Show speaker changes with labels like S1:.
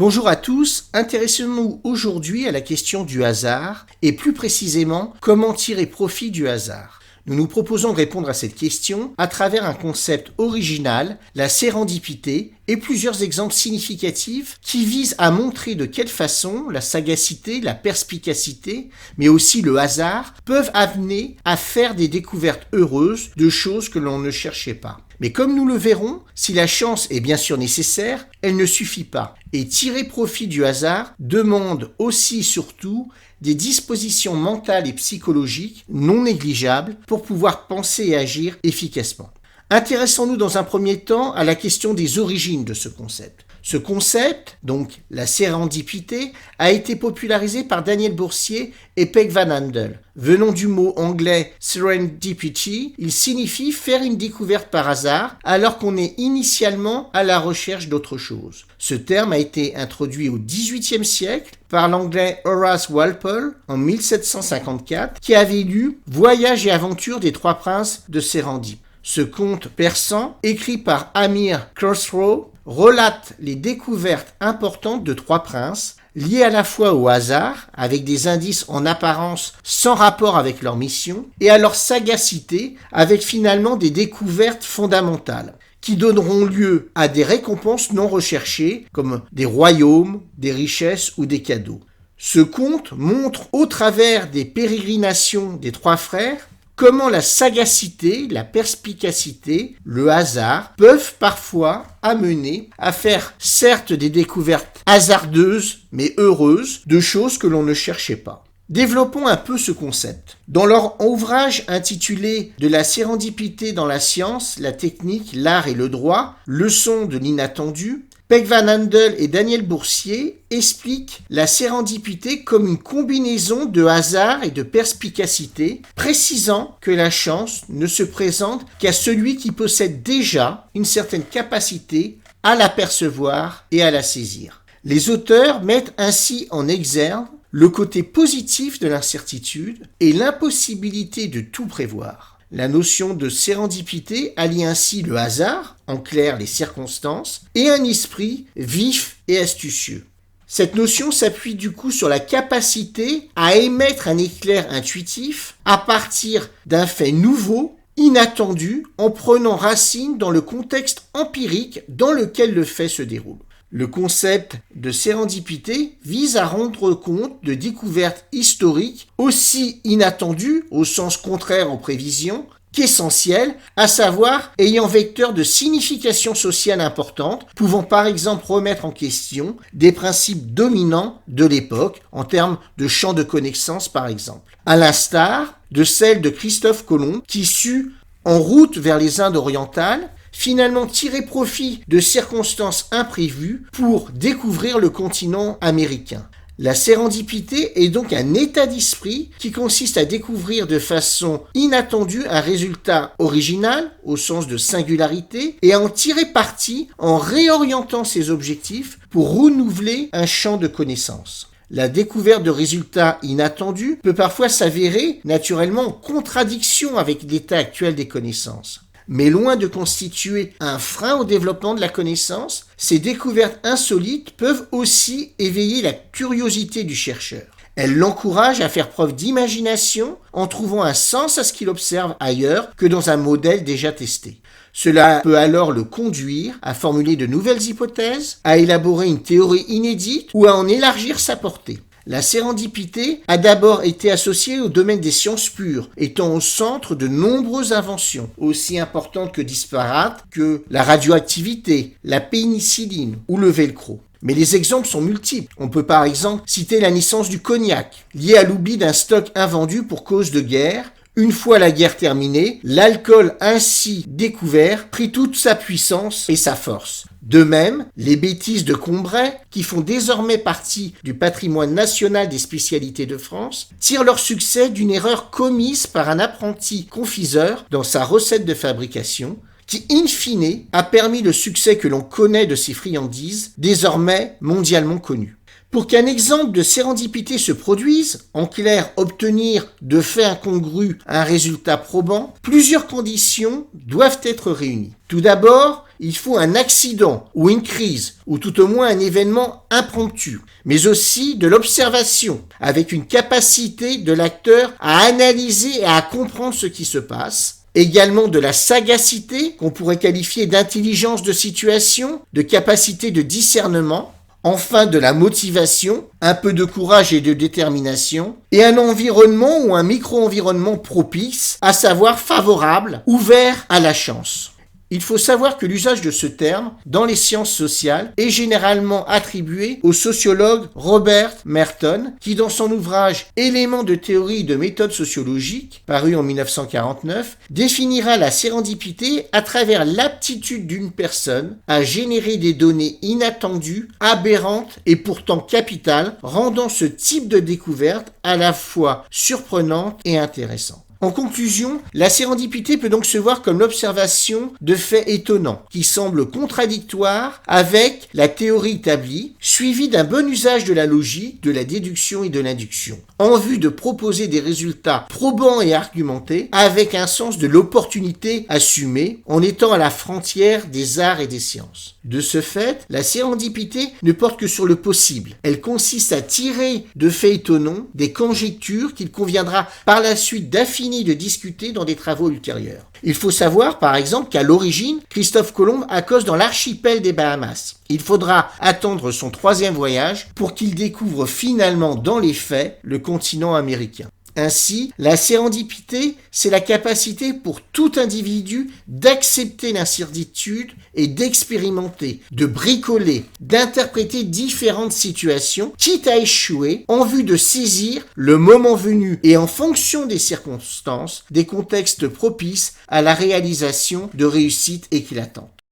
S1: Bonjour à tous, intéressons-nous aujourd'hui à la question du hasard et plus précisément comment tirer profit du hasard. Nous nous proposons de répondre à cette question à travers un concept original, la sérendipité, et plusieurs exemples significatifs qui visent à montrer de quelle façon la sagacité, la perspicacité, mais aussi le hasard peuvent amener à faire des découvertes heureuses de choses que l'on ne cherchait pas. Mais comme nous le verrons, si la chance est bien sûr nécessaire, elle ne suffit pas. Et tirer profit du hasard demande aussi surtout des dispositions mentales et psychologiques non négligeables pour pouvoir penser et agir efficacement. Intéressons-nous dans un premier temps à la question des origines de ce concept. Ce concept, donc la sérendipité, a été popularisé par Daniel Boursier et Peg Van Andel. Venant du mot anglais serendipity, il signifie faire une découverte par hasard alors qu'on est initialement à la recherche d'autre chose. Ce terme a été introduit au XVIIIe siècle par l'anglais Horace Walpole en 1754 qui avait lu « Voyage et aventure des trois princes de Sérendip ». Ce conte persan, écrit par Amir Khosrow, relate les découvertes importantes de trois princes, liées à la fois au hasard, avec des indices en apparence sans rapport avec leur mission, et à leur sagacité, avec finalement des découvertes fondamentales, qui donneront lieu à des récompenses non recherchées, comme des royaumes, des richesses ou des cadeaux. Ce conte montre, au travers des pérégrinations des trois frères, comment la sagacité, la perspicacité, le hasard peuvent parfois amener à faire certes des découvertes hasardeuses mais heureuses de choses que l'on ne cherchait pas. Développons un peu ce concept. Dans leur ouvrage intitulé « De la sérendipité dans la science, la technique, l'art et le droit, leçon de l'inattendu », Peg Van Andel et Daniel Boursier expliquent la sérendipité comme une combinaison de hasard et de perspicacité, précisant que la chance ne se présente qu'à celui qui possède déjà une certaine capacité à l'apercevoir et à la saisir. Les auteurs mettent ainsi en exergue le côté positif de l'incertitude et l'impossibilité de tout prévoir. La notion de sérendipité allie ainsi le hasard, en clair les circonstances, et un esprit vif et astucieux. Cette notion s'appuie du coup sur la capacité à émettre un éclair intuitif à partir d'un fait nouveau, inattendu, en prenant racine dans le contexte empirique dans lequel le fait se déroule. Le concept de sérendipité vise à rendre compte de découvertes historiques aussi inattendues, au sens contraire aux prévisions, qu'essentielles, à savoir ayant vecteur de signification sociale importante, pouvant par exemple remettre en question des principes dominants de l'époque, en termes de champ de connaissances par exemple. À l'instar de celle de Christophe Colomb, qui sut, en route vers les Indes orientales, finalement tirer profit de circonstances imprévues pour découvrir le continent américain. La sérendipité est donc un état d'esprit qui consiste à découvrir de façon inattendue un résultat original, au sens de singularité, et à en tirer parti en réorientant ses objectifs pour renouveler un champ de connaissances. La découverte de résultats inattendus peut parfois s'avérer naturellement en contradiction avec l'état actuel des connaissances. Mais loin de constituer un frein au développement de la connaissance, ces découvertes insolites peuvent aussi éveiller la curiosité du chercheur. Elles l'encouragent à faire preuve d'imagination en trouvant un sens à ce qu'il observe ailleurs que dans un modèle déjà testé. Cela peut alors le conduire à formuler de nouvelles hypothèses, à élaborer une théorie inédite ou à en élargir sa portée. La sérendipité a d'abord été associée au domaine des sciences pures, étant au centre de nombreuses inventions, aussi importantes que disparates que la radioactivité, la pénicilline ou le velcro. Mais les exemples sont multiples. On peut par exemple citer la naissance du cognac, liée à l'oubli d'un stock invendu pour cause de guerre. Une fois la guerre terminée, l'alcool ainsi découvert prit toute sa puissance et sa force. De même, les bêtises de Combray, qui font désormais partie du patrimoine national des spécialités de France, tirent leur succès d'une erreur commise par un apprenti confiseur dans sa recette de fabrication, qui, in fine, a permis le succès que l'on connaît de ces friandises, désormais mondialement connues. Pour qu'un exemple de sérendipité se produise, en clair obtenir de faits incongrus un résultat probant, plusieurs conditions doivent être réunies. Tout d'abord, il faut un accident ou une crise, ou tout au moins un événement impromptu, mais aussi de l'observation, avec une capacité de l'acteur à analyser et à comprendre ce qui se passe. Également de la sagacité, qu'on pourrait qualifier d'intelligence de situation, de capacité de discernement. Enfin, de la motivation, un peu de courage et de détermination, et un environnement ou un micro-environnement propice, à savoir favorable, ouvert à la chance. Il faut savoir que l'usage de ce terme dans les sciences sociales est généralement attribué au sociologue Robert Merton, qui dans son ouvrage Éléments de théorie et de méthode sociologique, paru en 1949, définira la sérendipité à travers l'aptitude d'une personne à générer des données inattendues, aberrantes et pourtant capitales, rendant ce type de découverte à la fois surprenante et intéressante. En conclusion, la sérendipité peut donc se voir comme l'observation de faits étonnants, qui semblent contradictoires avec la théorie établie, suivie d'un bon usage de la logique, de la déduction et de l'induction, en vue de proposer des résultats probants et argumentés, avec un sens de l'opportunité assumée, en étant à la frontière des arts et des sciences. De ce fait, la sérendipité ne porte que sur le possible. Elle consiste à tirer de faits étonnants des conjectures qu'il conviendra par la suite d'affiner de discuter dans des travaux ultérieurs. Il faut savoir, par exemple, qu'à l'origine, Christophe Colomb accoste dans l'archipel des Bahamas. Il faudra attendre son 3e voyage pour qu'il découvre finalement dans les faits le continent américain. Ainsi, la sérendipité, c'est la capacité pour tout individu d'accepter l'incertitude et d'expérimenter, de bricoler, d'interpréter différentes situations, quitte à échouer, en vue de saisir le moment venu et en fonction des circonstances, des contextes propices à la réalisation de réussites éclatantes.